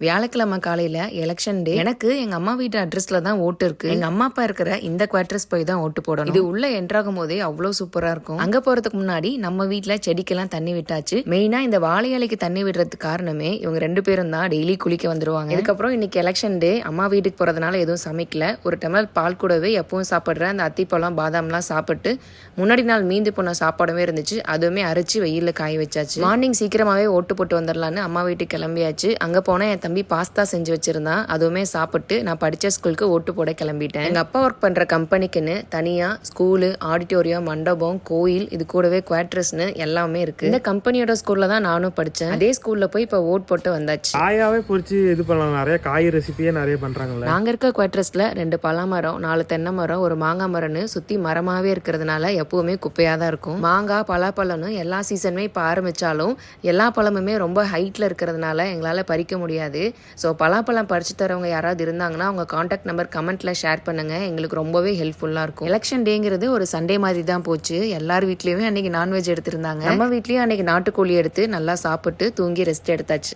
வியாழக்கிழமை காலையில எலெக்ஷன் டே. எனக்கு எங்க அம்மா வீட்டு அட்ரஸ்ல தான் ஓட்டு இருக்கு. எங்க அம்மா அப்பா இருக்கிற இந்த குவார்டர்ஸ் போய் தான் ஓட்டு போடணும். இது உள்ள என்ட்ராகும் போதே அவ்வளவு சூப்பரா இருக்கும். அங்க போறதுக்கு முன்னாடி நம்ம வீட்டுல செடிக்கெல்லாம் தண்ணி விட்டாச்சு. மெயினா இந்த வாழை இலைக்கு தண்ணி விடுறதுக்கு காரணமே இவங்க 2 பேரும் தான் டெய்லி குளிக்க வந்துருவாங்க. இதுக்கப்புறம் இன்னைக்கு எலெக்ஷன் டே, அம்மா வீட்டுக்கு போறதுனால எதுவும் சமைக்கல. ஒரு டம்ளர் பால் கூடவே எப்பவும் சாப்பிடுற அந்த அத்திப்பழம் பாதாம்லாம் சாப்பிட்டு முன்னாடி நாள் மீந்து போன சாப்பாடுமே இருந்துச்சு. அதுவுமே அரைச்சு வெயில்ல காய வச்சாச்சு. மார்னிங் சீக்கிரமாவே ஓட்டு போட்டு வந்துடலான்னு அம்மா வீட்டுக்கு கிளம்பியாச்சு. அங்க போனா என் தம்பி பாஸ்தா செஞ்சு வச்சிருந்தான். அதுவுமே சாப்பிட்டு நான் படிச்ச ஸ்கூலுக்கு ஓட்டு போட கிளம்பிட்டேன். எங்க அப்பா ஒர்க் பண்ற கம்பெனிக்குன்னு தனியா ஸ்கூலு, ஆடிட்டோரியம், மண்டபம், கோயில், இது கூடவே குவார்டர்ஸ்னு எல்லாமே இருக்கு. இந்த கம்பெனியோட ஸ்கூல்ல தான் நானும் படிச்சேன். அதே ஸ்கூல்ல போய் இப்ப ஓட் போட்டு வந்தாச்சு. காயாவே பொரிச்சு இது பண்ணலாம். நிறைய காய் ரெசிபியே நிறைய பண்றாங்கல்ல. நாங்க இருக்க குவார்டர்ஸ்ல 2 பலாமரம், 4 தென்னை மரம், ஒரு மாங்காய் மரம்னு சுத்தி மரமாவே இருக்கிறதுனால எப்பவுமே குப்பையா தான் இருக்கும். மாங்காய், பலாப்பழம்னு எல்லா சீசனுமே இப்ப ஆரம்பிச்சாலும் எல்லா பழமுமே ரொம்ப ஹைட்ல இருக்கிறதுனால எங்களால பறிக்க முடியாது. ஸோ பலாப்பழம் பறிச்சு தரவங்க யாராவது இருந்தாங்கன்னா அவங்க கான்டாக்ட் நம்பர் கமெண்ட்ல ஷேர் பண்ணுங்க. எங்களுக்கு ரொம்பவே ஹெல்ப்ஃபுல்லா இருக்கும். எலெக்ஷன் டேங்கிறது ஒரு சண்டே மாதிரி தான் போச்சு. எல்லார் வீட்லயுமே அன்னைக்கு நான்வெஜ் எடுத்திருந்தாங்க. நம்ம வீட்லயும் அன்னைக்கு நாட்டுக்கோழி எடுத்து நல்லா சாப்பிட்டு தூங்கி ரெஸ்ட் எடுத்தாச்சு.